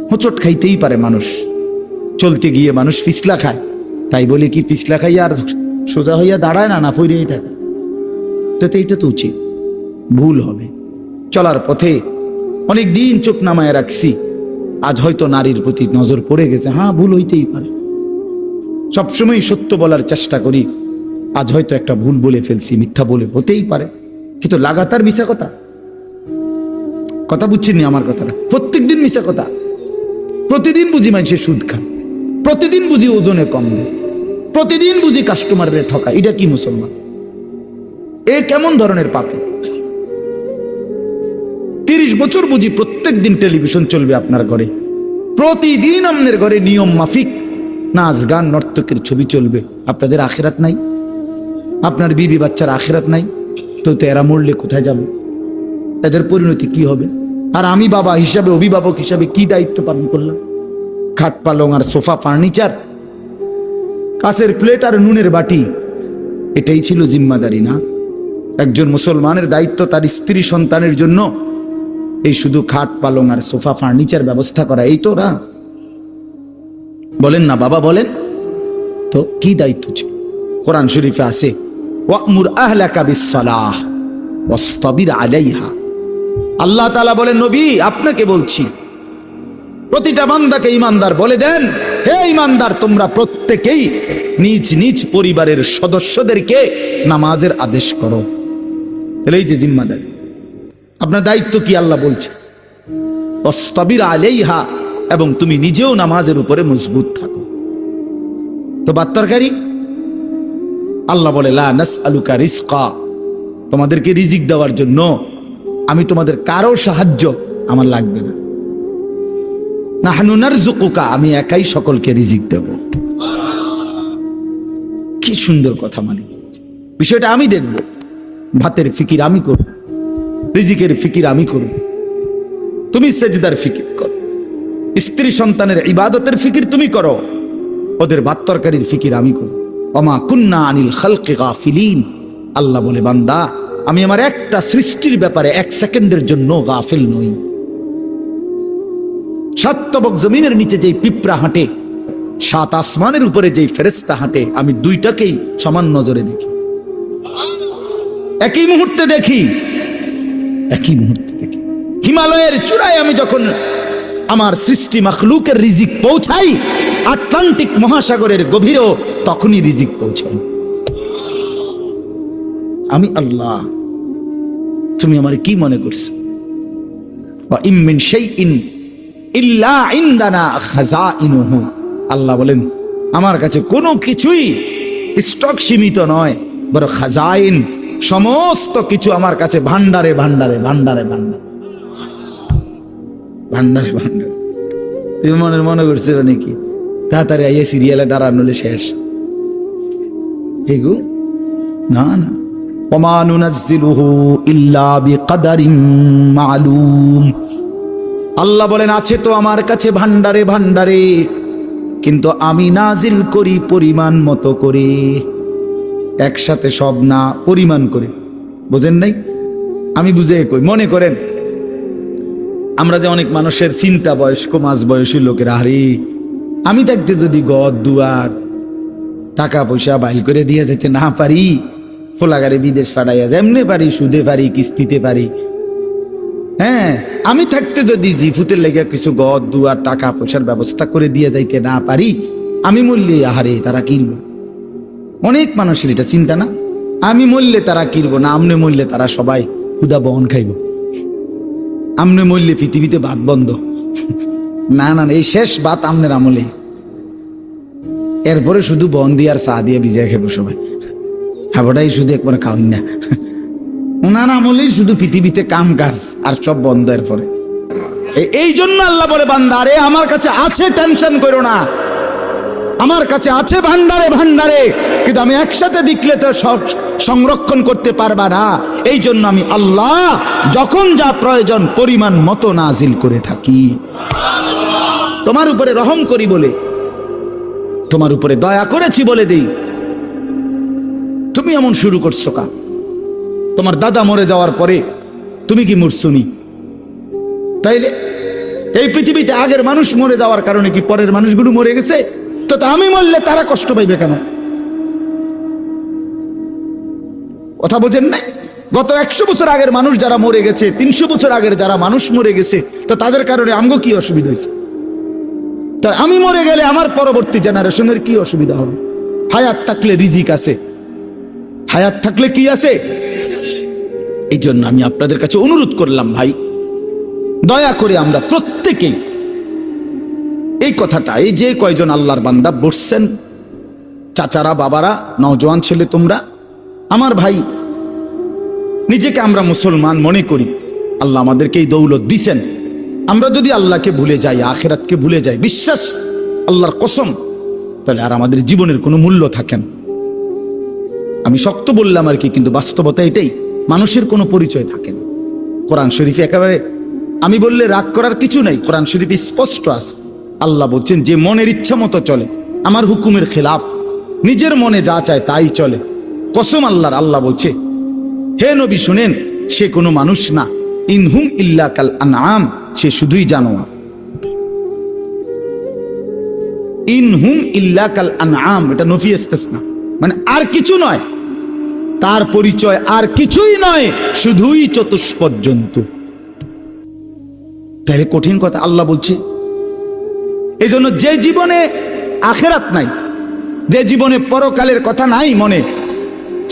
হোঁচট খাইতেই পারে মানুষ, চলতে গিয়ে মানুষ পিছলা খায়, তাই বলে কি পিছলা খাইয়া আর সোজা হইয়া দাঁড়ায় না, না পইরেই থাকে? তো এইটা তো উচিত, ভুল হবে। চলার পথে অনেক দিন চোখ নামায় রাখছি, আজ হয়তো নারীর প্রতি নজর পড়ে গেছে, হ্যাঁ ভুল হইতেই পারে। সবসময় সত্য বলার চেষ্টা করি, আজ হয়তো একটা ভুল বলে ফেলছি, মিথ্যা বলে, হতেই পারে। কিন্তু লাগাতার মিশা কথা বুঝছেন আমার কথাটা? প্রত্যেকদিন মিশা কথা, প্রতিদিন বুঝি মানুষের সুদ খায়, প্রতিদিন বুঝি ওজনে কম দেয়, প্রতিদিন বুঝি কাস্টমারের ঠকা। এটা কি মুসলমান? এ কেমন ধরনের পাপী? 30 বছর বুঝি প্রত্যেক দিন টেলিভিশন চলবে আপনার ঘরে, প্রতিদিন আপনার ঘরে নিয়ম মাফিক নাচ গান নর্তকের ছবি চলবে। আপনাদের আখিরাত নাই? আপনার বিবি বাচ্চার আখিরাত নাই? তো এরা মরলে কোথায় যাবে? এদের পরিণতি কি হবে? আর আমি বাবা হিসাবে, অভিভাবক হিসাবে কি দায়িত্ব পালন করলাম? খাট পালং আর সোফা, ফার্নিচার, কাঁচের প্লেট আর নুনের বাটি, এটাই ছিল জিম্মাদারি না? একজন মুসলমানের দায়িত্ব তার স্ত্রী সন্তানের জন্য এই শুধু খাট পালং আর সোফা ফার্নিচার ব্যবস্থা করা, এই তো না? বলেন না বাবা, বলেন তো কি দায়িত্ব ছিল? কোরআন শরীফে আছে, ওয়া'মুর আহলাকা বিস-সালাহ ওয়াসতাবির আলাইহা। আল্লাহ তাআলা বলেন, নবী আপনাকে বলছি, প্রতিটা বান্দাকে ঈমানদার বলে দেন, হে ঈমানদার, তোমরা প্রত্যেকেই নিজ নিজ পরিবারের সদস্যদেরকে নামাজের আদেশ করো। এই যে জিম্মাদারি, আপনার দায়িত্ব কি আল্লাহ বলছে, ওয়াসতাবির আলাইহা, এবং তুমি নিজেও নামাজের উপরে মজবুত থাকো। তো বাত্তারকারী আল্লাহ বলে, লা নাসআলুকা রিজকা, তোমাদেরকে রিজিক দেওয়ার জন্য আমি তোমাদের কারো সাহায্য আমার লাগবে না। নাহনু নারযুকুকা, আমি একাই সকলকে রিজিক দেব। কি সুন্দর কথা! মানে বিষয়টা আমি দেখব, ভাতের ফিকির আমি করব, রিজিকের ফিকির আমি করব, তুমি সেজদার ফিকির করো, স্ত্রী সন্তানের ইবাদতের ফিকির তুমি করো, ওদের ভাত তরকারির ফিকির আমি করব। ওমা কুন্না আনিল খালকি গাফিলিন, আল্লাহ বলে, বান্দা আমি আমার একটা সৃষ্টির ব্যাপারে 1 সেকেন্ডের জন্য গাফিল নই। সাতবক জমিনের নিচে যেই পিঁপড়া হাঁটে, 7 আসমানের উপরে যেই ফেরেশতা হাঁটে, আমি দুইটাকেই সমান নজরে দেখি, একই মুহূর্তে দেখি, একই মুহূর্তে দেখি। হিমালয়ের চূড়ায় আমি যখন আমার সৃষ্টি মাখলুকের রিজিক পৌঁছাই, আটলান্টিক মহাসাগরের গভীরেও তখনই রিজিক পৌঁছাই। আমি আল্লাহ, তুমি আমার কি মনে করছো? ওয়া ইম মিন শাইইন ইল্লা ইনদানা খাযাইনুহু, আল্লাহ বলেন আমার কাছে কোনো কিছুই স্টক সীমিত নয়, বরং খাজাইন, সমস্ত কিছু আমার কাছে ভান্ডারে ভান্ডারে ভান্ডারে ভান্ডারে ভান্ডারে ভান্ডারে। তুমি মনে করছিল নাকি তাড়াতাড়ি আইয়ে সিরিয়ালে দাঁড়ানো শেষ? এগো না না, ওমা নুনাজ্জিলুহু ইল্লা বিকদারিন মালুম, আল্লাহ বলেন আছে তো আমার কাছে ভান্ডারে ভান্ডারে, কিন্তু আমি নাজিল করি পরিমাণ মতো করে, একসাথে সব না, পরিমাণ করে। বুঝেন নাই? আমি বুঝে কই, মনে করেন আমরা যে অনেক মানুষের চিন্তা, বয়স্ক মাঝ বয়সী লোকের, আরে আমি দেখতে যদি ঘর দুয়ার টাকা পয়সা বাইল করে দিয়ে যেতে না পারি, ফোলাগারে বিদেশ পাঠাইয়া যেমনে পারি, সুদে পারি, কিস্তিতে পারি, হ্যাঁ, আমি থাকতে যদি জিফুতের লেগে কিছু ঘর দুয়ার টাকা পয়সার ব্যবস্থা করে দিয়ে যাইতে না পারি, আমি মরলে আহারে তারা কিনবো। অনেক মানুষের এটা চিন্তা না, আমি মরলে তারা কিনবো না, আমনে মরলে তারা সবাই ক্ষুধা বহন খাইব, আমনে মরলে পৃথিবীতে ভাত বন্ধ। না না, এই শেষ ভাত আমনের আমলে, এরপরে শুধু বন দিয়ে আর চা দিয়ে ভিজায় খাবো সবাই, খাবোটাই শুধু একবার খাওয়াই না। ওনার আমলেই শুধু পৃথিবীতে কাম কাজ আর সব বন্ধ। এরপরে এই জন্য আল্লাহ বলে, বান্দা আরে আমার কাছে আছে, টেনশন করো না, আমার কাছে আছে ভান্ডারে ভান্ডারে, কিন্তু আমি একসাথে দেখলে তো সংরক্ষণ করতে পারবা না। এই জন্য আমি আল্লাহ যখন যা প্রয়োজন পরিমাণ মতো নাজিল করে থাকি। তোমার উপরে রহম করি বলে, তোমার উপরে দয়া করেছি বলে দেই, তুমি এমন শুরু করছো কা? তোমার দাদা মরে যাওয়ার পরে তুমি কি মরছুনি? তাইলে এই পৃথিবীতে আগের মানুষ মরে যাওয়ার কারণে কি পরের মানুষগুলো মরে গেছে? তো আমি মরলে তারা কষ্ট পাইবে কেন? কথা বোঝেন না? গত 100 বছর আগের মানুষ যারা মরে গেছে, 300 বছর আগের যারা মানুষ মরে গেছে, তো তাদের কারণে আমগো কি অসুবিধা হয়েছে? তার আমি মরে গেলে আমার পরবর্তী জেনারেশনের কি অসুবিধা হবে? হায়াত থাকলে রিজিক আছে, হায়াত থাকলে কি আছে? এই জন্য আমি আপনাদের কাছে অনুরোধ করলাম, ভাই দয়া করে আমরা প্রত্যেকেই এই কথাটা, এই যে কয়জন আল্লাহর বান্দা বসছেন, চাচারা, বাবারা, নওজোয়ান ছেলে তোমরা, আমার ভাই, নিজেকে আমরা মুসলমান মনে করি, আল্লাহ আমাদেরকে এই দৌলত দিছেন। আমরা যদি আল্লাহকে ভুলে যাই, আখিরাতকে ভুলে যাই, বিশ্বাস আল্লাহর কসম, তাহলে আর আমাদের জীবনের কোনো মূল্য থাকে না। আমি শক্ত বললাম আর কি, কিন্তু বাস্তবতা এটাই, মানুষের কোনো পরিচয় থাকে না। কোরআন শরীফে একেবারে আমি বললে রাগ করার কিছু নাই, কোরআন শরীফে স্পষ্ট আছে। আল্লাহ বলছেন, যে মনের ইচ্ছা মতো চলে, আমার হুকুমের খেলাফ, নিজের মনে যা চায় তাই চলে, কসম আল্লাহর, আল্লাহ বলছে, হে নবী শুনেন, সে কোনো মানুষ না, ইনহুম ইল্লা কাল আনআম, সে শুধুই জানোয়ার। ইনহুম ইল্লা কাল আনআম, এটা নফি ইস্তিসনা, মানে আর কিছু নয়, তার পরিচয় আর কিছুই নয়, শুধুই চতুষ্পদ জন্তু। তাহলে কঠিন কথা আল্লাহ বলছে। এই জন্য যে জীবনে আখেরাত নাই, যে জীবনে পরকালের কথা নাই মনে,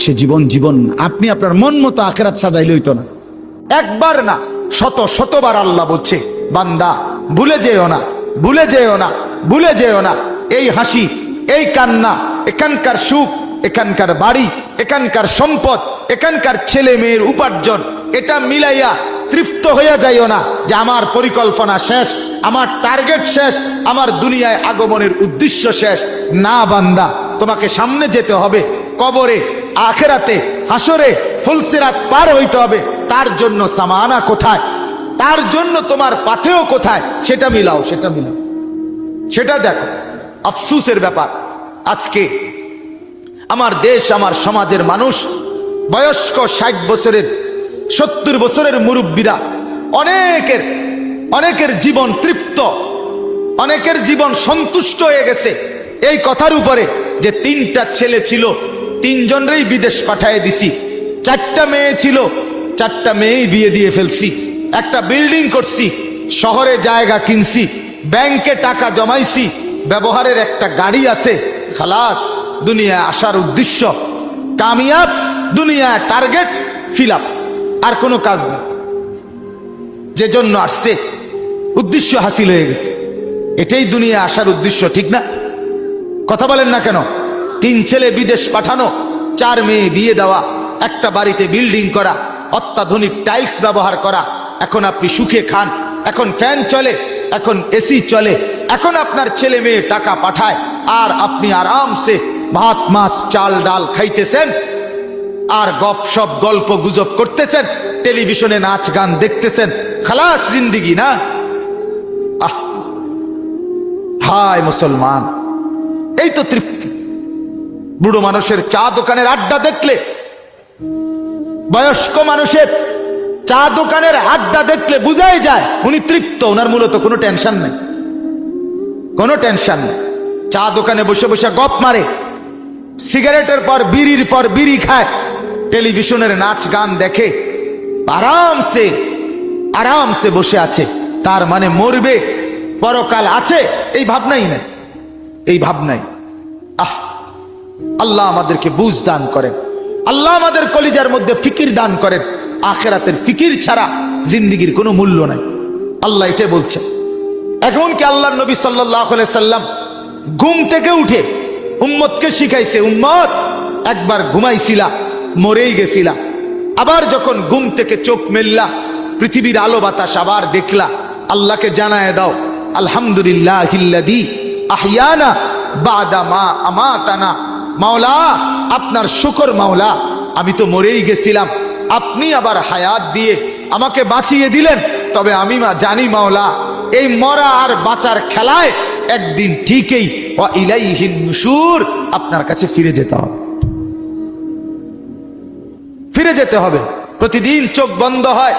সে জীবন জীবন না। আপনি আপনার মন মতো আখেরাত সাজাইলে হইতো না। একবার না, শত শতবার আল্লাহ বলছে, বান্দা ভুলে যেও না, ভুলে যেও না, ভুলে যেও না। এই হাসি, এই কান্না, এখানকার সুখ, এখানকার বাড়ি, এখানকার সম্পদ, এখানকার ছেলে মেয়ের উপার্জন, এটা মিলাইয়া তৃপ্ত হয়ে যাইও না যে আমার পরিকল্পনা শেষ, আমার টার্গেট শেষ, আমার দুনিয়ায় আগমনের উদ্দেশ্য শেষ। না বান্দা, তোমাকে সামনে যেতে হবে, কবরে, আখেরাতে, হাসরে, ফুলসিরাত পার হইতে হবে। তার জন্য সামানা কোথায়, তার জন্য তোমার পাথেও কোথায়, সেটা মিলাও, সেটা মিলাও, সেটা দেখো। আফসোসের ব্যাপার, আজকে আমার দেশ, আমার সমাজের মানুষ, বয়স্ক 60 বছরের, 70 বছরের মুরব্বীরা, অনেকের জীবন তৃপ্ত, অনেকের জীবন সন্তুষ্ট হয়ে গেছে এই কথার উপরে যে 3টা ছেলে ছিল, 3 জনরেই বিদেশ পাঠিয়ে দিছি, 4টা মেয়ে ছিল, 4টা মেয়েই বিয়ে দিয়ে ফেলছি, একটা বিল্ডিং করছি, শহরে জায়গা কিনছি, ব্যাংকে টাকা জমাইছি, ব্যবহারের একটা গাড়ি আছে, খালাস, দুনিয়ায় আসার উদ্দেশ্য কামিয়াব, দুনিয়ায় টার্গেট ফিল আপ, আর কোনো কাজ নেই। যে জন্য আসছে উদ্দেশ্য হাসিল হয়ে গেছে, এটাই দুনিয়া আসার উদ্দেশ্য, ঠিক না? কথা বলেন না কেন? 3 ছেলে বিদেশ পাঠানো, 4 মেয়ে বিয়ে দেওয়া, একটা বাড়িতে বিল্ডিং করা, অত্যাধুনিক টাইলস ব্যবহার করা, এখন আপনি সুখে খান, এখন ফ্যান চলে, এখন এসি চলে, এখন আপনার ছেলে মেয়ে টাকা পাঠায়, আর আপনি আরামসে ভাত মাছ চাল ডাল খাইতেছেন, আর গপসপ গল্প গুজব করতেছেন, টেলিভিশনে নাচ গান দেখতেছেন, খালাস জিন্দিগি না? হায় মুসলমান, এই তো তৃপ্তি। বুড়ো মানুষের চা দোকানের আড্ডা দেখলে, বয়স্ক মানুষের চা দোকানের আড্ডা দেখলে বুঝাই যায় উনি তৃপ্ত, ওনার মূলত কোনো টেনশন নেই, কোনো টেনশন নেই। চা দোকানে বসে বসে গপ মারে, সিগারেটের পর বিড়ি খায়, টেলিভিশনের নাচ গান দেখে, আরামসে আরামসে বসে আছে। তার মানে মরবে, পরকাল আছে, এই ভাবনাই নাই, এই ভাবনাই। আল্লাহ আমাদেরকে বুঝ দান করেন, আল্লাহ আমাদের কলিজার মধ্যে ফিকির দান করেন। আখিরাতের ফিকির ছাড়া জিন্দেগির কোনো মূল্য নাই, আল্লাহ এটা বলছেন। এখন কি আল্লাহর নবী সাল্লাল্লাহু আলাইহি সাল্লাম ঘুম থেকে উঠে উম্মতকে শিখাইছে, উম্মত একবার ঘুমাইছিলা, মরেই গেছিলা, আবার যখন ঘুম থেকে চোখ মেললা, পৃথিবীর আলো বাতাস আবার দেখলা, আল্লাহকে জানায় দাও, আলহামদুলিল্লাহিল্লাযী আহইয়ানা বাদা মা আমাতানা। মাওলা, আপনার শুকর মাওলা, আমি তো মরেই গেছিলাম, আপনি আবার হায়াত দিয়ে আমাকে বাঁচিয়ে দিলেন। তবে আমি জানি মাওলা, এই মরা আর বাঁচার খেলায় একদিন ঠিকই ওয়া ইলাইহিন নুশুর, আপনার কাছে ফিরে যেতে হবে, ফিরে যেতে হবে। প্রতিদিন চোখ বন্ধ হয়,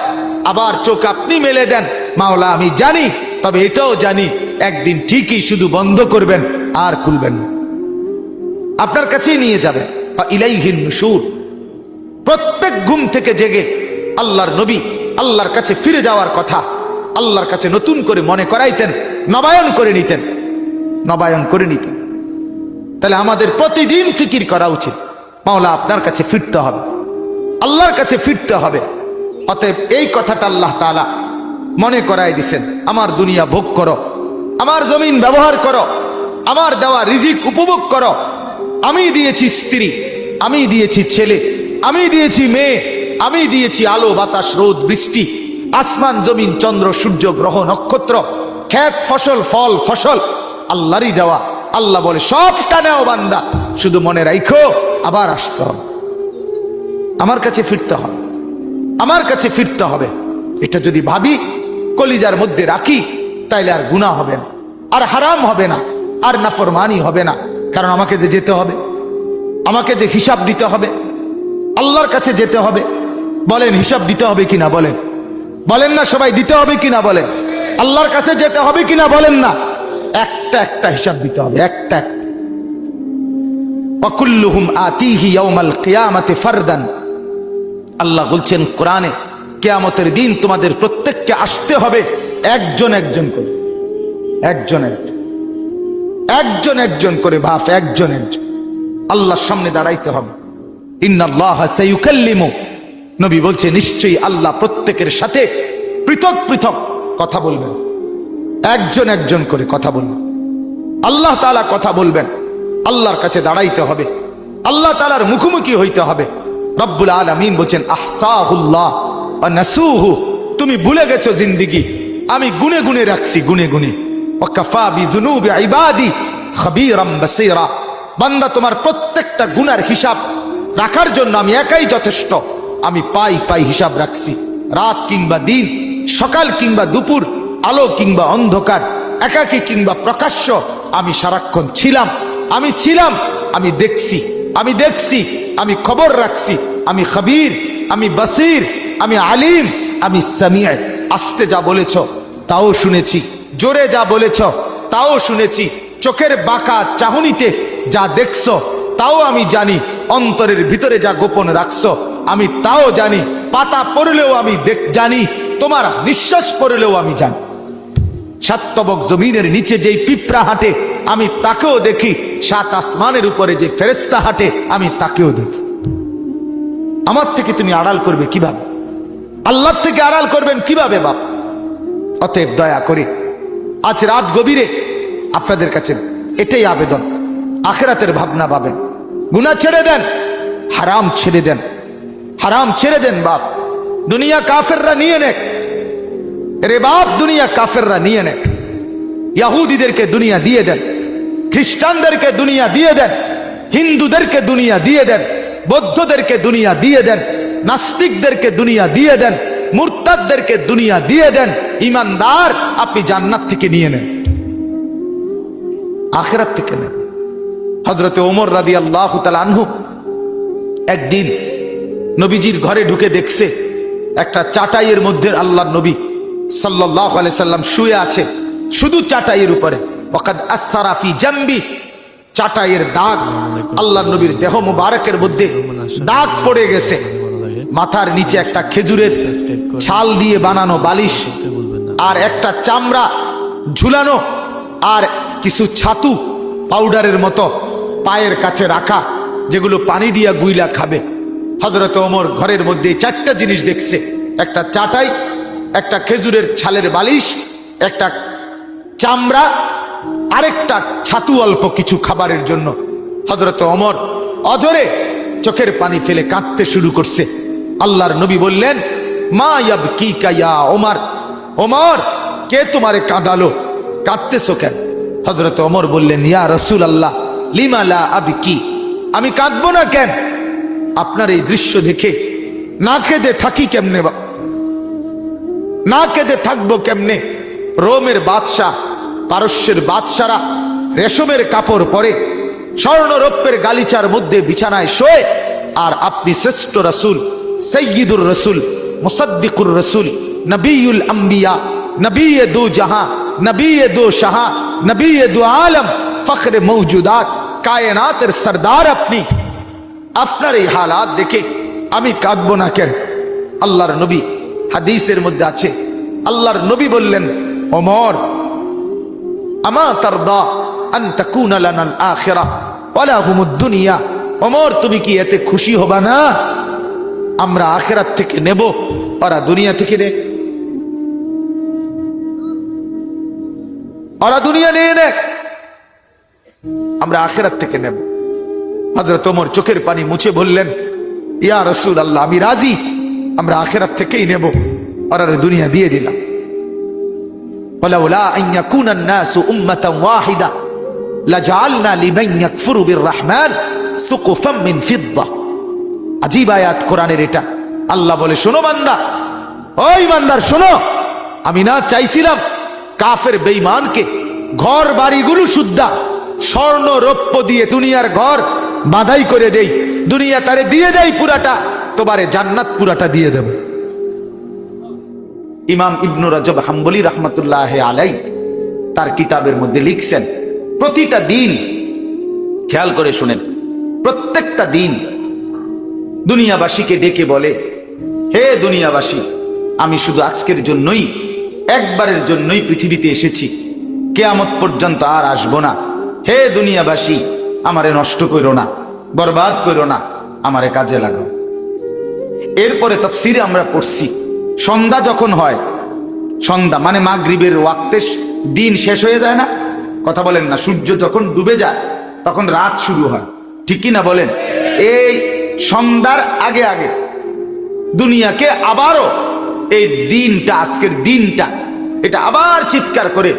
আবার চোখ আপনি মেলে দেন, মাওলা আমি জানি, তবে এটাও জানি একদিন ঠিকই শুধু বন্ধ করবেন আর খুলবেন না, আপনার কাছেই নিয়ে যাবেন। ইলাইহিন নুশুর। প্রত্যেক ঘুম থেকে জেগে আল্লাহর নবী আল্লাহর কাছে ফিরে যাওয়ার কথা আল্লাহর কাছে নতুন করে মনে করাইতেন, নবায়ন করে নিতেন, নবায়ন করে নিতেন। তাহলে আমাদের প্রতিদিন ফিকির করা উচিত, মাওলা আপনার কাছে ফিরতে হবে, আল্লাহর কাছে ফিরতে হবে। অতএব এই কথাটা আল্লাহ তাআলা মনে করাই দিছেন, আমার দুনিয়া ভোগ করো, আমার জমিন ব্যবহার করো, আমার দেওয়া রিজিক উপভোগ করো। আমি দিয়েছি স্ত্রী, আমি দিয়েছি ছেলে, আমি দিয়েছি মেয়ে, আমি দিয়েছি আলো বাতাস রোদ বৃষ্টি, আসমান জমিন চন্দ্র সূর্য গ্রহ নক্ষত্র, ক্ষেত ফসল ফল ফসল আল্লাহরই দেওয়া। আল্লাহ বলে সবটা নেও বান্দা, শুধু মনে রাখো আবার আসতে হবে, আমার কাছে ফিরতে হবে, আমার কাছে ফিরতে হবে। এটা যদি ভাবি, কলিজার মধ্যে রাখি, তাইলে আর গুনাহ হবে না, আর হারাম হবে না, আর নাফরমানি হবে না। কারণ আমাকে যে যেতে হবে, আমাকে যে হিসাব দিতে হবে, আল্লাহর কাছে যেতে হবে। বলেন হিসাব দিতে হবে কিনা? বলেন, বলেন না সবাই দিতে হবে কিনা? বলেন আল্লাহর কাছে যেতে হবে কিনা? বলেন না, একটা একটা হিসাব দিতে হবে, একটা। ওয়াকুল্লুহুম আতিহি ইয়াউমাল কিয়ামাতি ফারদান। আল্লাহ বলছেন কোরআনে, কিয়ামতের দিন তোমাদের প্রত্যেককে আসতে হবে একজন একজন করে, একজন একজন, একজন একজন করে বাপ, একজন একজন আল্লাহর সামনে দাঁড়াইতে হবে। ইন্নাল্লাহা সাইয়ুকাল্লিমু, নবী বলছে নিশ্চয়ই আল্লাহ প্রত্যেকের সাথে পৃথক পৃথক কথা বলবেন, একজন একজন করে কথা বলবেন। আল্লাহ তাআলা কথা বলবেন, আল্লাহর কাছে দাঁড়াইতে হবে, আল্লাহ তাআলার মুখোমুখি হইতে হবে। রব্বুল আলামিন বলেন আহসাহুল্লাহ ওয়া নাসুহু, তুমি ভুলে গেছো জিন্দেগি, আমি গুনে গুনে রাখছি, গুনে গুনে। ওয়া কাফা বিযুনুবি ইবাদি খাবীরাম বাসীরা, বান্দা তোমার প্রত্যেকটা গুনার হিসাব রাখার জন্য আমি একাই যথেষ্ট। আমি পাই পাই হিসাব রাখছি, রাত কিংবা দিন, সকাল কিংবা দুপুর, আলো কিংবা অন্ধকার, একাকী কিংবা প্রকাশ্য, আমি সারাক্ষণ ছিলাম, আমি ছিলাম, আমি দেখছি, আমি দেখছি, আমি খবর রাখছি, আমি খবীর, আমি বসির, আমি আলিম, আমি সামিআ। আস্তে যা বলেছ তাও শুনেছি, জোরে যা বলেছ তাও শুনেছি, চোখের বাঁকা চাহনিতে যা দেখছো তাও আমি জানি, অন্তরের ভিতরে যা গোপন রাখছো আমি তাও জানি, পাতা পড়লেও আমি জানি, তোমার নিঃশ্বাস পড়লেও আমি জানি। সাতবক জমিনের নিচে যেই পিঁপড়া হাঁটে আমি তাকেও দেখি, সাত আসমানের উপরে যে ফেরেশতা হাঁটে আমি তাকেও দেখি। আমার থেকে তুমি আড়াল করবে কিভাবে? আল্লাহর থেকে আড়াল করবেন কিভাবে বাপ? অতএব দয়া করে আজ রাত গভীরে আপনাদের কাছে এটাই আবেদন, আখিরাতের ভাবনা পাবেন, গুনাহ ছেড়ে দেন, হারাম ছেড়ে দেন, হারাম ছেড়ে দেন বাপ। দুনিয়া কাফেররা নিয়ে নেক রে বাপ, দুনিয়া কাফেররা নিয়ে নেক। ইহুদিদেরকে দুনিয়া দিয়ে দেন, খ্রিস্টানদেরকে দুনিয়া দিয়ে দেন, হিন্দুদেরকে দুনিয়া দিয়ে দেন, বৌদ্ধদেরকে দুনিয়া দিয়ে দেন, নাস্তিকদেরকে দুনিয়া দিয়ে দেন, মুরতাদদেরকে দুনিয়া দিয়ে দেন। ইমানদার আপনি জান্নাত থেকে নিয়ে নেন, আখিরাত থেকে নেন। হযরতে ওমর রাদিয়াল্লাহু তাআলা আনহু একদিন নবীজির ঘরে ঢুকে দেখছে একটা চাটাইয়ের মধ্যে আল্লাহর নবী সাল্লাল্লাহু আলাইহি সাল্লাম শুয়ে আছে, শুধু চাটাইয়ের উপরে। ওয়াকাদ আসরা ফি জামবি, চাটাইয়ের দাগ, আল্লাহর নবীর দেহ মুবারকের মধ্যে দাগ পড়ে গেছে। মাথার নিচে একটা খেজুরের ছাল দিয়ে বানানো বালিশ, আর একটা চামড়া ঝুলানো, আর কিছু ছাতু পাউডারের মতো পায়ের কাছে রাখা, যেগুলো পানি দিয়া গুইলা খাবে। হযরত ওমর ঘরের মধ্যে চারটা জিনিস দেখছে, একটা চাটাই, একটা খেজুরের ছালের বালিশ, একটা চামড়া, আরেকটা ছাতু অল্প কিছু খাবারের জন্য। হযরত ওমর অজরে চোখের পানি ফেলে কাঁদতে শুরু করছে। আল্লাহর নবী বললেন, মা ইয়াবকিকা ইয়া ওমর, ওমর কে তোমারে কাঁদালো, কাঁদতেছো কেন? হযরত ওমর বললেন, ইয়া রাসূলুল্লাহ লিমা লা আবকি, আমি কাঁদবো না কেন? আপনার এই দৃশ্য দেখে না কেঁদে থাকি কেমনে, না কেঁদে থাকবো কেমনে? রোমের বাদশাহ, পারস্যের বাদশারা রেশমের কাপড় পরে, স্বর্ণরৌপ্যের গালিচার মধ্যে বিছানায় শোয়, আর আপনি শ্রেষ্ঠ রাসূল, সাইয়্যিদুর রাসূল, মুসাদ্দিকুর রাসূল, নবিয়ুল আম্বিয়া, নবী দু জাহাं, নবী দু শাহাं, নবী দু আলম, ফখরে মৌজুদাত, কায়নাতের সরদার আপনি। আপনার এই হালাত দেখে আমি কাঁদবো না কেন? আল্লাহর নবী হাদিসের মধ্যে আছে, আল্লাহর নবী বললেন, ওমর, আমা তারদা আন তাকুনা লানা আল আখিরাহ ওয়া লাহুমুদ দুনিয়া। ওমর, তুমি কি এতে খুশি হবা না আমরা আখিরাত থেকে নেব, ওরা দুনিয়া থেকে নেয়? ওরা দুনিয়া নিয়ে নেয়, আমরা আখিরাত থেকে নেব। হযরত ওমর চোখের পানি মুছে বললেন, ইয়া রাসূলুল্লাহ, আমি রাজি, আমরা আখিরাত থেকেই নেব, ওরা দুনিয়া দিয়ে দিলাম। ওয়ালাউলা আন ইয়াকুনা আন-নাসু উম্মাতান ওয়াহিদা লাজআলনা লিমান ইয়াকফুরু বির-রাহমান সুকুফাম মিন ফিদ্দা। আজীব আয়াত কোরআনের এটা। আল্লাহ বলে, শোনো বান্দা, ওই বান্দার শোনো, আমি না চাইছিলাম কাফের বেঈমানকে ঘর বাড়িগুলো শুদ্ধা স্বর্ণ রৌপ্য দিয়ে দুনিয়ার ঘর বাঁধাই করে দেই, দুনিয়া তারে দিয়ে দেই পুরাটা, তোমারে জান্নাত পুরাটা দিয়ে দেব। ইমাম ইবনু রাজব হাম্বলি রাহমাতুল্লাহ আলাই তার কিতাবের মধ্যে লিখছেন, প্রতিটা দিন, খেয়াল করে শুনেন, প্রত্যেকটা দিন দুনিয়াবাসীকে ডেকে বলে, হে দুনিয়াবাসী, আমি শুধু আজকের জন্যই, একবারের জন্যই পৃথিবীতে এসেছি, কিয়ামত পর্যন্ত আর আসবো না। হে দুনিয়াবাসী, আমারে নষ্ট করো না, বরবাদ করো না, আমারে কাজে লাগাও। এরপরে তাফসীরে আমরা পড়ছি, সন্ধ্যা যখন হয়, সন্ধ্যা মানে মাগরিবের ওয়াক্তে দিন শেষ হয়ে যায় না? কথা বলেন না? সূর্য যখন ডুবে যায় তখন রাত শুরু হয়, ঠিক কি না বলেন? এই সন্ধ্যার আগে আগে দুনিয়াকে আবারও এই দিনটা, আজকের দিনটা, এটা আবার চিৎকার করে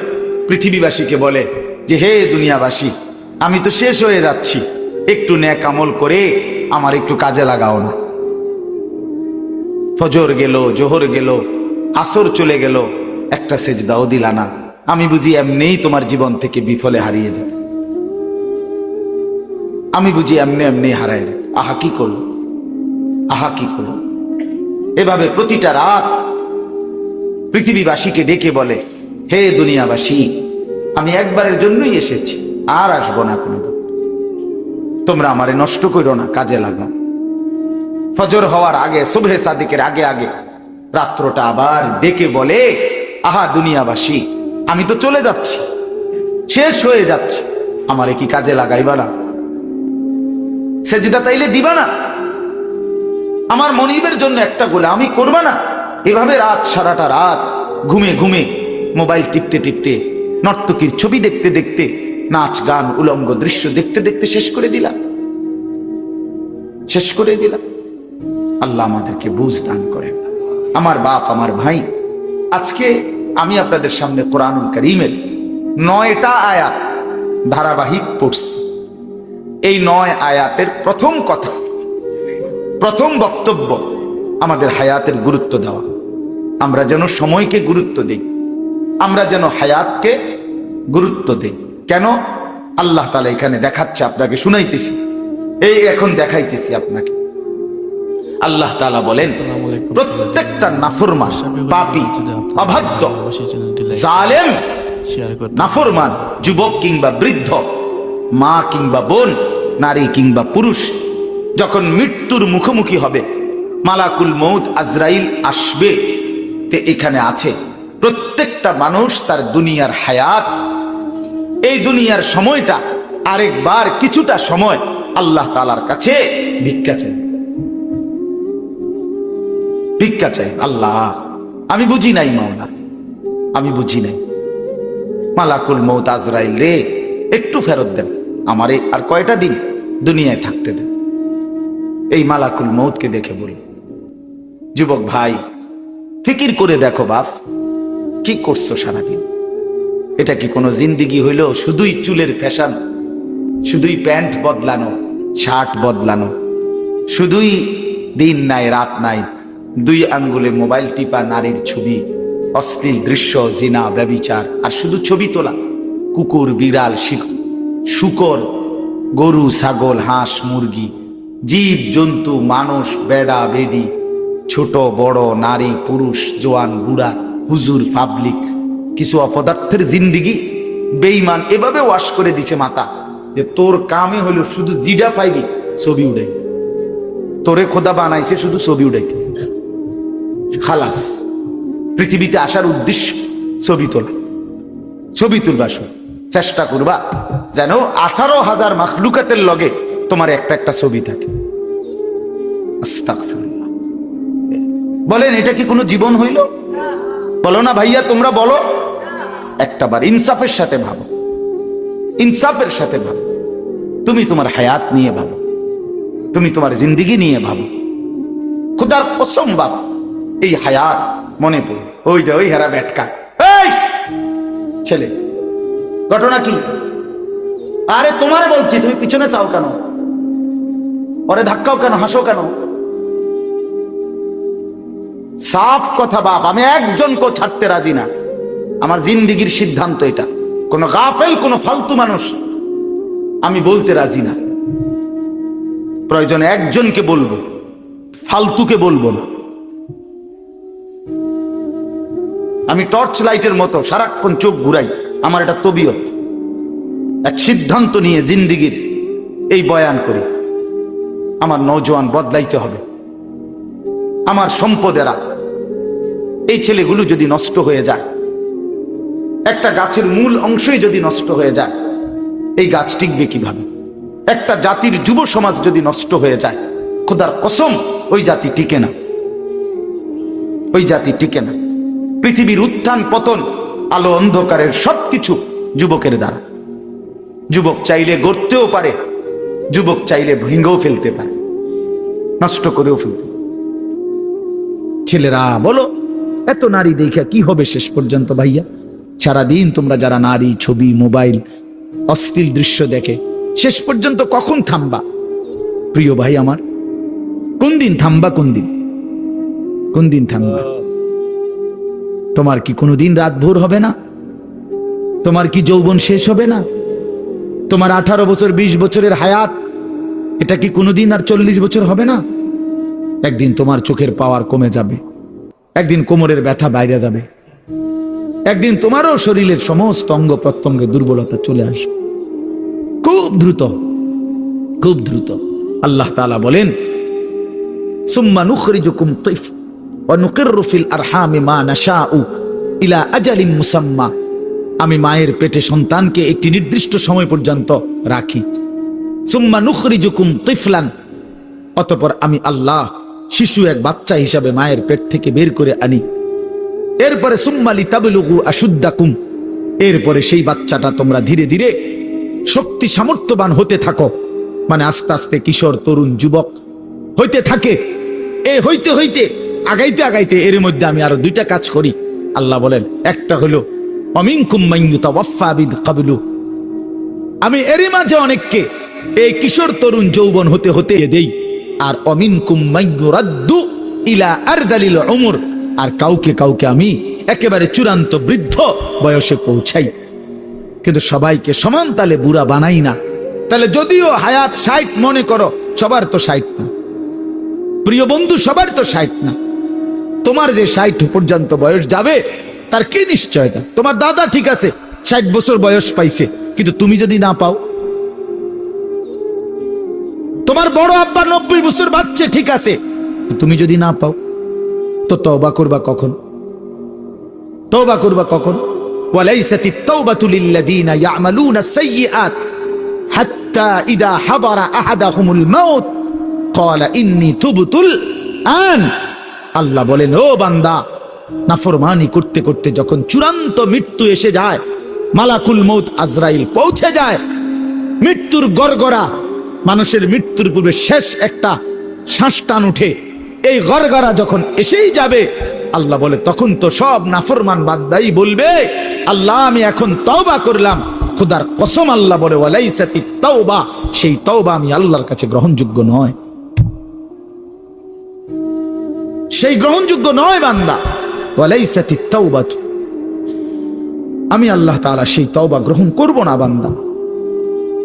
পৃথিবীবাসীকে বলে যে, হে দুনিয়াবাসী, আমি তো শেষ হয়ে যাচ্ছি, একটু নেক আমল করে আমার একটু কাজে লাগাও না। ফজর গেল, জোহর গেল, আসর চলে গেল, একটা সেজদাও দিলা না, আমি বুঝি এমনিই তোমার জীবন থেকে বিফলে হারিয়ে যাবে, আমি বুঝি এমনি এমনি হারায় যাবে। আহা কি করলো, আহা কি করলো। এভাবে প্রতিটা রাত পৃথিবীবাসীকে ডেকে বলে, হে দুনিয়াবাসী, আমি একবারের জন্যই এসেছি, আর আসবো না কোনোদিন, তোমরা আমারে নষ্ট করো না, কাজে লাগাও। ফজর হওয়ার আগে, সুবহে সাদিকের আগে আগে রাত্রটা আবার ডেকে বলে, আহা দুনিয়াবাসী, আমি তো চলে যাচ্ছি, শেষ হয়ে যাচ্ছি, আমারে কি কাজে লাগাইবা না? সেজদা তাইলে দিবা না? আমার মনিবের জন্য একটা গোলামি করবা না? এভাবে রাত, সারাটা রাত ঘুমে ঘুমে, মোবাইল টিপতে টিপতে, নর্তকীর ছবি দেখতে দেখতে, নাচ গান উলঙ্গ দৃশ্য দেখতে দেখতে শেষ করে দিলাম, শেষ করে দিলাম। আল্লাহ আমাদেরকে বুঝ দান করেন। আমার বাপ, আমার ভাই, আজকে আমি আপনাদের সামনে কোরআনুল কারীমের 9টা আয়াত ধারাবাহিক পড়ছি। এই 9 আয়াতের প্রথম কথা, প্রথম বক্তব্য, আমাদের হায়াতের গুরুত্ব দেওয়া। আমরা যেন সময়কে গুরুত্ব দিই, আমরা যেন হায়াতকে গুরুত্ব দিই। কেন? আল্লাহ তাআলা এখানে দেখাচ্ছে, আপনাকে শুনাইতেছি, এই এখন দেখাইতেছি আপনাকে। আল্লাহ তাআলা বলেন, প্রত্যেকটা নাফরমান, পাপী, অবাধ্য, জালেম, নাফরমান যুবক কিংবা বৃদ্ধ, মা কিংবা বোন, নারী কিংবা পুরুষ, যখন মৃত্যুর মুখোমুখি হবে, মালাকুল মউত আজরাইল আসবে, তে এখানে আছে প্রত্যেকটা মানুষ তার দুনিয়ার হায়াত, এই দুনিয়ার সময়টা আরেকবার কিছুটা সময় আল্লাহ তাআলার কাছে ভিক্ষা চাই, ভিক্ষা চাই। আল্লাহ, আমি বুঝি নাই মাওলা, আমি বুঝি নাই, মালাকুল মউত আজরাইল রে, একটু ফেরত দেন, আমারে আর কয়টা দিন দুনিয়ায় থাকতে দেন। এই মালাকুল মউতকে দেখে বলি, যুবক ভাই, ফিকির করে দেখো বাপ, কি করছো সারাদিন? এটা কি কোনো জিন্দিগি হইল? শুধুই চুলের ফ্যাশন, শুধুই প্যান্ট বদলানো, শার্ট বদলানো, শুধুই দিন নাই রাত নাই, 2 আঙ্গুলে মোবাইল টিপা, নারীর ছবি, অশ্লীল দৃশ্য, জিনা, ব্যভিচার, আর শুধু ছবি তোলা, কুকুর, বিড়াল, শূকর, গরু, ছাগল, হাঁস, মুরগি, জীব জন্তু, মানুষ, বেড়া বেড়ি, ছোট বড়, নারী পুরুষ, জোয়ান বুড়া, হুজুর পাবলিক কিছু অপদার্থের জিন্দিগি বেঈমান এভাবে ওয়াশ করে দিছে মাথা যে তোর কামে হলো শুধু জিডা পাইবি ছবি উড়াই, তোরে খোদা বানাইছে শুধু ছবি উড়াইতে, খালাস। পৃথিবীতে আসার উদ্দেশ্য ছবি তোলা, ছবি তুলবা, শুধু চেষ্টা করবা যেন 18,000 মাখলুকাতের লগে তোমার একটা একটা ছবি থাকে। আস্তাগফিরুল্লাহ। বলেন এটা কি কোনো জীবন হইল? বলো না ভাইয়া, তোমরা বলো। একটাবার ইনসাফের সাথে ভাবো, ইনসাফের সাথে ভাবো। তুমি তোমার হায়াত নিয়ে ভাবো, তুমি তোমার জিন্দিগি নিয়ে ভাবো। খুদার কসম বাপ, এই হায়াত মনে পড়ে ওই যে ওই হেরা বেটকা, এই ছেলে ঘটনা কি? আরে তোমারে বলছি, তুমি পিছনে চাও কেন? ওরে ধাক্কাও কেন, হাসো কেন? সাফ কথা বাপ, আমি একজনকেও ছাড়তে রাজি না। আমার জিন্দিগির সিদ্ধান্ত এটা। কোন গাফেল, কোন ফালতু মানুষ আমি বলতে রাজি না। প্রয়োজনে একজনকে বলবো, ফালতুকে বলবো না। আমি টর্চ লাইটের মতো সারাক্ষণ চোখ ঘুরাই, আমার এটা তবিয়ত। এক সিদ্ধান্ত নিয়ে জিন্দিগির এই বয়ান করি, আমার নওজোয়ান বদলাইতে হবে। আমার সম্পদেরা, এই ছেলেগুলো যদি নষ্ট হয়ে যায়, একটা গাছের মূল অংশই যদি নষ্ট হয়ে যায়, এই গাছ টিকবে কিভাবে? একটা জাতির যুব সমাজ যদি নষ্ট হয়ে যায়, খোদার কসম ওই জাতি টিকে না, ওই জাতি টিকে না। পৃথিবীর উত্থান পতন, আলো অন্ধকারের সবকিছু যুবকের দ্বারা। যুবক চাইলে গড়তেও পারে, যুবক চাইলে ভেঙেও ফেলতে পারে, নষ্ট করেও ফেলতে পারে। ছেলেরা বলো, এত নারী দেখা কি হবে শেষ পর্যন্ত ভাইয়া? সারাদিন তোমরা যারা নারী, ছবি, মোবাইল, অশ্লীল দৃশ্য দেখে, শেষ পর্যন্ত কখন থামবা? প্রিয় ভাই আমার, কোন দিন থামবা? কোন দিন, কোন দিন থামবা? তোমার কি কোনোদিন রাত ভোর হবে না? তোমার কি যৌবন শেষ হবে না? তোমার 18 বছর 20 বছরের হায়াত, এটা কি কোনোদিন আর 40 বছর হবে না? একদিন তোমার চোখের পাওয়ার কমে যাবে, একদিন কোমরের ব্যথা বাইরে যাবে, একদিন তোমারও শরীরের সমস্ত অঙ্গ প্রত্যঙ্গে দুর্বলতা চলে আসবে, খুব দ্রুত, খুব দ্রুত। আল্লাহ তাআলা বলেন, সুম্মা নুখরিজুকুম তিফ ওয়া নুকিররু ফিল আরহামি মা নাশাউ ইলা আজালিম মুসাম্মা। আমি মায়ের পেটে সন্তানকে একটি নির্দিষ্ট সময় পর্যন্ত রাখি। সুম্মা নুখরিজুকুম তিফলান, অতঃপর আমি আল্লাহ শিশু, এক বাচ্চা হিসাবে মায়ের পেট থেকে বের করে আনি। এরপরে সুম্মা লিতাবলুগু আশুদ্দাকুম, এরপরে সেই বাচ্চাটা তোমরা ধীরে ধীরে শক্তি সামর্থ্যবান হতে থাকো, মানে আস্তে আস্তে কিশোর, তরুণ, যুবক হইতে থাকে। এই হইতে হইতে আগাইতে আগাইতে এর মধ্যে আমি আরো 2টা কাজ করি। আল্লাহ বলেন, একটা হলো অমিনকুম মান ইউতাওয়াফা বিল, আমি এরই মাঝে অনেককে এই কিশোর, তরুণ, যৌবন হতে হতে দেই। আর অমিনকুম মান ইউরাদ্দু ইলা আরদালিল উমর, আর কাউকে কাউকে আমি একেবারে চূড়ান্ত বৃদ্ধ বয়সে পৌঁছাই। কিন্তু সবাইকে সমান তালে বুড়া বানাই না। তাহলে যদিও হায়াত 60 মনে করো, সবার তো 60 না প্রিয় বন্ধু, সবার তো 60 না। তোমার যে 60 পর্যন্ত বয়স যাবে তার কি নিশ্চয়তা? তোমার দাদা ঠিক আছে 60 বছর বয়স পাইছে, কিন্তু তুমি যদি না পাও? তোমার বড় আব্বা 90 বছর বাচ্চা ঠিক আছে, তুমি যদি না পাও, তো তওবা করবা কখন? তওবা করবা কখন? ওয়ালাইসাতিত তাওবাতু লিল্লাযিনা ইয়ামালুনা সাইয়্যাত হাত্তা ইযা হাদারা আহাদাহুমুল মাউত ক্বালা ইন্নী তুবতুল আন। আল্লাহ বলেন, ও বান্দা, নাফরমানি করতে করতে যখন চূড়ান্ত মৃত্যু এসে যায়, মালাকুল মউত আজরাইল পৌঁছে যায়, মৃত্যুর গড়গড়া, মানুষের মৃত্যুর পূর্বে শেষ একটা শ্বাস টান উঠে, এই গড়গড়া যখন এসেই যাবে, আল্লাহ বলে তখন তো সব নাফরমান বান্দাই বলবে, আল্লাহ আমি এখন তওবা করলাম। খোদার কসম আল্লাহ বলে, ওয়ালাইসাতিত তাওবা, সেই তওবা আমি আল্লাহর কাছে গ্রহণযোগ্য নয়, সেই গ্রহণযোগ্য নয় বান্দা। ওয়ালাইসাতিত তাওবাতু, আমি আল্লাহ তাআলা সেই তওবা গ্রহণ করব না বান্দা।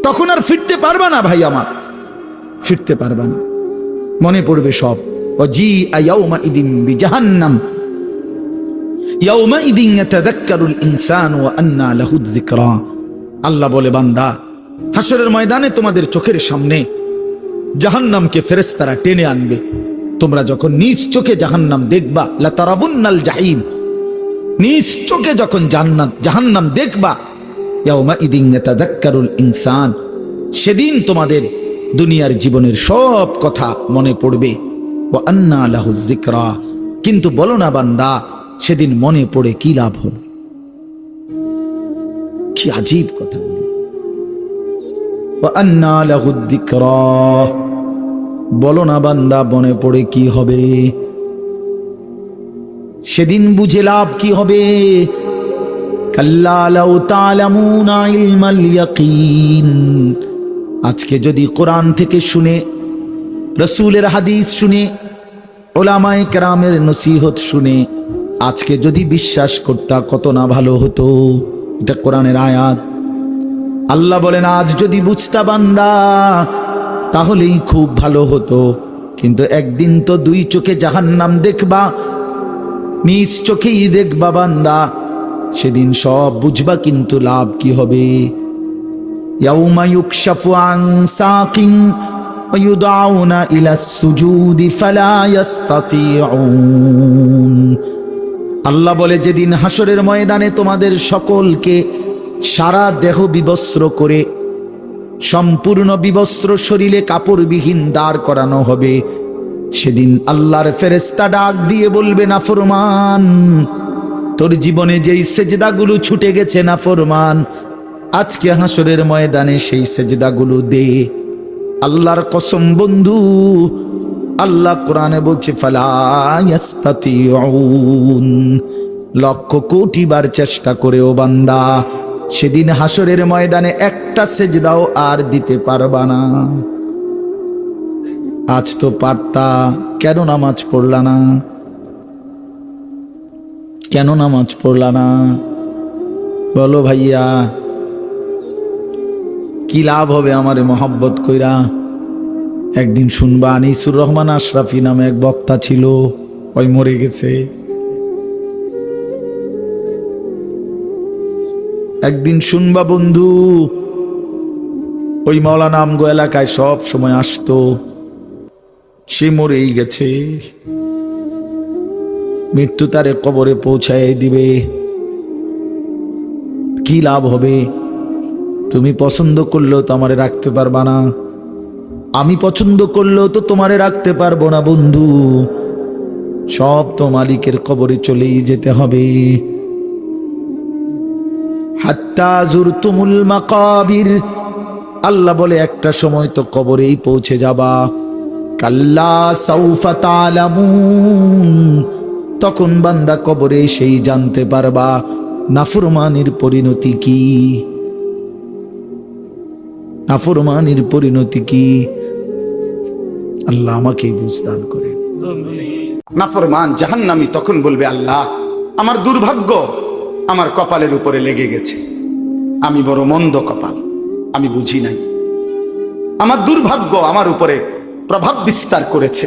তখন আর ফিরতে পারবা না ভাই আমার, ফিরতে পারবা না, মনে পড়বে সব। ওয়াজিআ ইয়াউমা ইদিন বিজাহান্নাম ইয়াউমাইদিন ইয়াতাযাক্কারুল ইনসানু ওয়া আন্না লাহু যিকরা। আল্লাহ বলে, বান্দা, হাসরের ময়দানে তোমাদের চোখের সামনে জাহান্নামকে ফেরেশতারা টেনে আনবে। তোমরা যখন নিজ চোখে জাহান্নাম দেখবা, লা তারাবুন্নাল জাহিম, নিজ চোখে যখন জাহান্নাম দেখবা, ইয়াউমাইদিন ইয়াতাযাক্কারুল ইনসান, সেদিন তোমাদের দুনিয়ার জীবনের সব কথা মনে পড়বে। ওয়া আন্না লাহু যিকরা, কিন্তু বলো না বান্দা, সেদিন মনে পড়ে কি লাভ হবে? কি আজীব কথা! ওয়া আন্না লাহু যিকরা, বলো না বান্দা, মনে পড়ে কি হবে? সেদিন বুঝে লাভ কি হবে? কাল্লা লাউ তা'লামুনা ইলমাল ইয়াকিন। আজকে যদি কোরআন থেকে শুনে, রাসূলের হাদিস শুনে, উলামায়ে কেরামের নসিহত শুনে আজকে যদি বিশ্বাস করতা, কত না ভালো হতো। এটা কোরআনের আয়াত। আল্লাহ বলেন, আজ যদি বুঝতা বান্দা, তাহলেই খুব ভালো হতো। কিন্তু একদিন তো দুই চোখে জাহান্নাম দেখবা, নিজ চোখেই দেখবা বান্দা, সেদিন সব বুঝবা, কিন্তু লাভ কি হবে? ইয়াউমা ইউকশাফু আন সাকিন ওয়া ইউদআউনা ইলাস সুজুদি ফালা ইস্তাতিউন। আল্লাহ বলে, যেদিন হাসরের ময়দানে তোমাদের সকলকে সারা দেহ বিবস্ত্র করে, সম্পূর্ণ বিবস্ত্র শরীরে কাপড়বিহীন দাঁড় করানো হবে, সেদিন আল্লাহর ফেরেশতা ডাক দিয়ে বলবে, নাফরমান, তোর জীবনে যেই সেজদাগুলো ছুটে গেছে নাফরমান, আজকে হাসরের ময়দানে সেই সেজদাগুলো দে। আল্লাহর কসম বন্ধু, আল্লাহ কোরআনে বলছে, ফালা ইস্তাতিউন, লক্ষ কোটি বার চেষ্টা করেও বান্দা, সেদিন হাসরের ময়দানে একটা সেজদাও আর দিতে পারবা না। আজ তো পারতা, কেন নামাজ পড়লা না? কেন নামাজ পড়লা না? বলো ভাইয়া, কি লাভ হবে আমারে মহব্বত কইরা? একদিন শুনবা, আনিসুর রহমান আশরাফি নামে এক বক্তা ছিল, ওই মরে গেছে। একদিন শুনবা বন্ধু, ওই মাওলানা আমগো এলাকায় সব সময় আসতো, সে মরেই গেছে। মৃত্যু তারে কবরে পৌঁছায় দিবে। কি লাভ হবে? তুমি পছন্দ করলেও তো আমারে রাখতে পারবা না, আমি পছন্দ করলেও তো তোমারে রাখতে পারবো না বন্ধু। সব তো মালিকের কবরে চলেই যেতে হবে। হাত্তা যুরতুমুল মাকাবির, আল্লাহ বলে, একটা সময় তো কবরেই পৌঁছে যাবা। কাল্লা সাউফা তা'লামুন, তখন বান্দা কবরে সেই জানতে পারবা নাফরমানির পরিণতি কি। নাফরমানির পরিণতি কি? আল্লাহ আমাকে বুঝদান করে। নাফরমান জাহান্নামী তখন বলবে, আল্লাহ, আমার দুর্ভাগ্য আমার কপালের উপরে লেগে গেছে, আমি বড় মন্দ কপাল, আমি বুঝি নাই। আমার দুর্ভাগ্য আমার উপরে প্রভাব বিস্তার করেছে।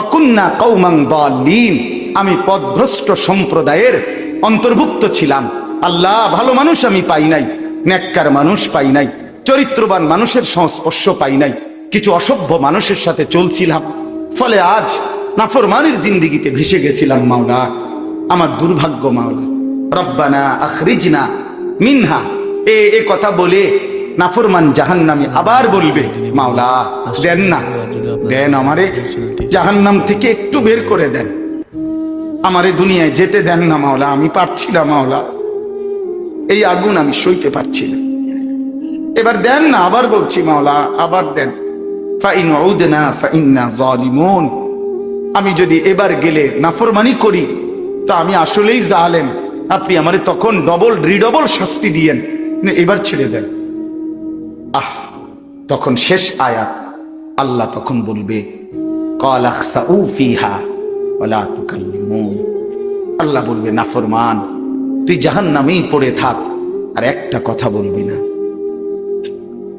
অকুন্না কওমান দাল্লিন, আমি পথভ্রষ্ট সম্প্রদায়ের অন্তর্ভুক্ত ছিলাম। আল্লাহ, ভালো মানুষ আমি পাই নাই, নেককার মানুষ পাই নাই, চরিত্রবান মানুষের সংস্পর্শ পাই নাই, কিছু অসভ্য মানুষের সাথে চলছিলাম, ফলে আজ নাফরমানির জিন্দেগিতে ভেসে গেছিলাম। মাওলা, আমার দুর্ভাগ্য মাওলা। রব্বানা আখরিজনা মিনহা, এ কথা বলে নাফরমান জাহান্নামী আবার বলবে, মাওলা দেন না, দেন আমারে জাহান্নাম থেকে একটু বের করে দেন, আমারে দুনিয়ায় যেতে দেন না মাওলা, আমি পারছি না মাওলা, এই আগুন আমি সইতে পারছি না, এবার দেন না। আবার বলছি মাওলা, আবার দেন। ফাইন উদনা ফাইন্না যালিমুন, আমি যদি এবার গেলে নাফরমানি করি তো আমি আসলেই জালেম, আপনি আমারে তখন ডবল রিডবল শাস্তি দিয়েন, এবার ছেড়ে দেন। তখন শেষ আয়াত, আল্লাহ তখন বলবে, ক্বাল আখসাউ ফিহা ওয়ালা তুকাল্লিমুন, আল্লাহ বলবে, নাফরমান তুই জাহান্নামেই পড়ে থাক, আর একটা কথা বলবি না।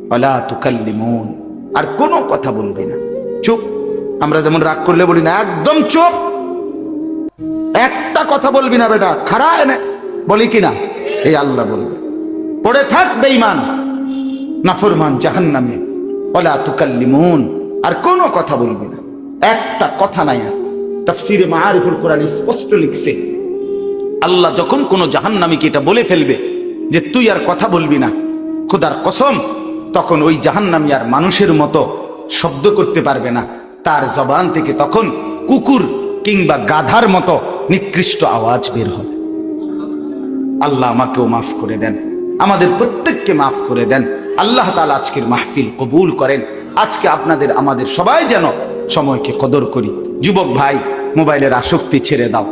ওয়ালা তুকাল্লিমুন, আর কোনো কথা বলবি না, চুপ। আমরা যেমন রাগ করলে বলি না, একদম চুপ, একটা কথা বলবি না বেটা, খারা এনে বলি কিনা, এই আল্লাহ বলবে। পড়ে থাক বেঈমান, নাফরমান, জাহান্নামী, ওয়ালা তুকাল্লিমুন, আর কোনো কথা বলবি না, একটা কথা নাই। আর তাফসীরে মাআরিফুল কোরআন স্পষ্ট লিখছে, আল্লাহ যখন কোনো জাহান্নামীকে এটা বলে ফেলবে যে তুই আর কথা বলবি না, খোদার কসম, তখন ওই জাহান্নামী আর মানুষের মতো শব্দ করতে পারবে না, তার জবান থেকে তখন কুকুর কিংবা গাধার মতো নিকৃষ্ট আওয়াজ বের হবে। আল্লাহ আমাকেও মাফ করে দেন, আমাদের প্রত্যেককে মাফ করে দেন। আল্লাহ তাআলা আজকের মাহফিল কবুল করেন। আজকে আপনাদের আমাদের সবাই যেন সময়কে কদর করি। যুবক ভাই, মোবাইলের আসক্তি ছেড়ে দাও,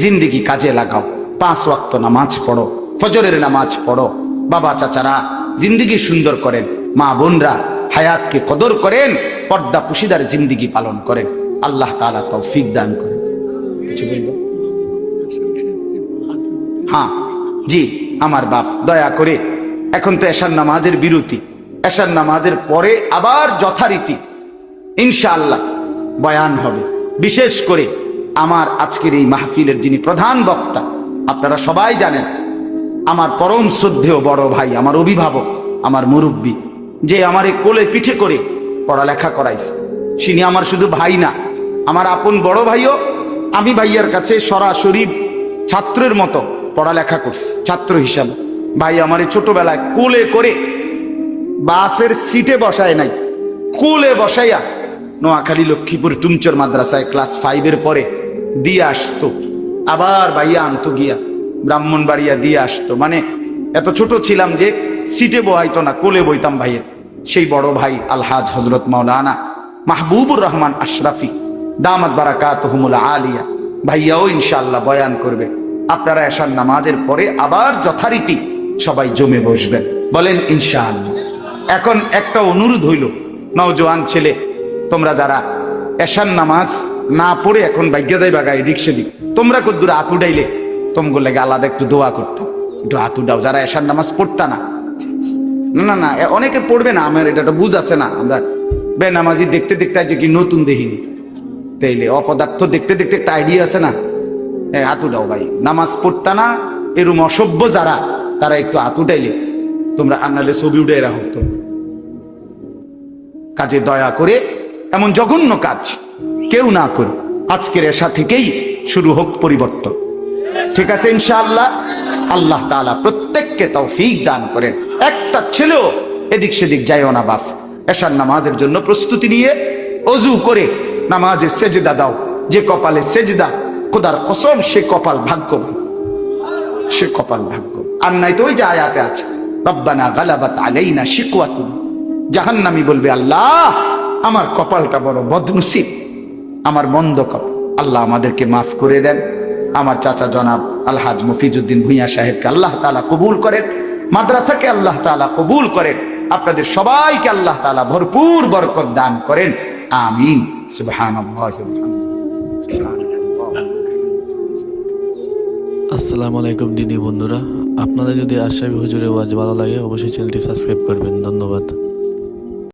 জিন্দিগি কাজে লাগাও, 5 ওয়াক্ত নামাজ পড়ো, ফজরের নামাজ পড়ো। বাবা চাচারা জিন্দিগি সুন্দর করেন, মা বোনরা হায়াতকে কদর করেন, পর্দা পুশিদার জিন্দিগি পালন করেন। আল্লাহ তাআলা তৌফিক দান করেন। কিছু বলবো? হ্যাঁ জি, আমার বাপ দয়া করে, এখন তো এশার নামাজের বিরতি, এশার নামাজের পরে আবার যথারীতি ইনশাআল্লাহ বয়ান হবে। বিশেষ করে আমার আজকের এই মাহফিলের যিনি প্রধান বক্তা, আপনারা সবাই জানেন, আমার পরম শ্রদ্ধেয় বড় ভাই, আমার অভিভাবক, আমার মুরব্বী, যে আমারে কোলে পিঠে করে পড়ালেখা করাইছে, তিনি আমার শুধু ভাই না, আমার আপন বড় ভাইও। আমি ভাইয়ার কাছে সরাসরি ছাত্রের মতো পড়ালেখা করছি, ছাত্র হিসাবে। ভাই আমারে ছোটবেলায় কোলে করে বাসের সিটে বসায় নাই, কোলে বসাইয়া নোয়াখালী লক্ষ্মীপুর টুমচর মাদ্রাসায় ক্লাস 5-এর পরে দিয়ে আসতো, আবার ভাইয়া আনতো গিয়া ব্রাহ্মণবাড়িয়া দিয়ে আসতো। মানে এত ছোট ছিলাম যে সিটে বহাইতো না, কোলে বইতাম ভাইয়ের। সেই বড় ভাই আলহাজ হজরত মাওলানা মাহবুবুর রহমান আশরাফি দামাত বারাকাতুহুমুল আলিয়া, ভাইয়াও ইনশাআল্লাহ বয়ান করবে। আপনারা এশার নামাজের পরে আবার যথারীতি সবাই জমে বসবেন, বলেন ইনশাআল্লাহ। এখন একটা অনুরোধ হইল, নওজোয়ান ছেলে, তোমরা যারা এশার নামাজ না পড়ে এখন ভাগ্যে যাই বাগায় এদিক সেদিক, তোমরা কদ্দুর হাত উঠাইলে তোমগুলো লাগে আলাদা একটু দোয়া করতাম, একটু হাত উঠাও যারা এশার নামাজ পড়তা না। না না, অনেকে পড়বে না, আমার এটা বুঝ আছে না, আমরা বেনামাজি দেখতে দেখতে যে কি নতুন দেখিনি, তাইলে অপদার্থ দেখতে দেখতে একটা আইডিয়া আছে না। হাত উঠাও ভাই, নামাজ পড়তা না এরম অসভ্য যারা, তারা একটু হাত উঠাইলে তোমরা, আনালে ছবি উঠে রাখো তো। কাজে দয়া করে এমন জঘন্য কাজ কেউ না করে, আজকের এশা থেকেই শুরু হোক পরিবর্তন, ঠিক আছে ইনশাআল্লাহ। আল্লাহ তাআলা প্রত্যেককে তৌফিক দান করেন। একটা ছেলেও এদিক সেদিক যায়ও না বাপ, এশার নামাজের জন্য প্রস্তুতি নিয়ে অজু করে নামাজে সেজদা দাও। যে কপালে সেজদা, খোদার কসম সে কপাল ভাগ্যবান, সে কপাল ভাগ্য। আর নাই তো ওই যে আয়াতে আছে, রব্বানা গালাবাত আলাইনা শিকওয়াতুনা, জাহান্নামী বলবে আল্লাহ আমার কপালটা বড় বদনসিব, আমার মন্দ কপাল। আল্লাহ আমাদেরকে মাফ করে দেন। আমার চাচা জনাব আলহাজ মফিজউদ্দিন ভূঁইয়া সাহেবকে আল্লাহ তাআলা কবুল করেন, মাদ্রাসাকে আল্লাহ তাআলা কবুল করেন, আপনাদের সবাইকে আল্লাহ তাআলা ভরপুর বরকত দান করেন, আমিন। সুবহানাল্লাহি ওয়া বিহামদিহি। আসসালামু আলাইকুম দিনী বন্ধুরা, আপনাদের যদি আশরাফি হুজুরের ওয়াজ ভালো লাগে অবশ্যই চ্যানেলটি সাবস্ক্রাইব করবেন। ধন্যবাদ।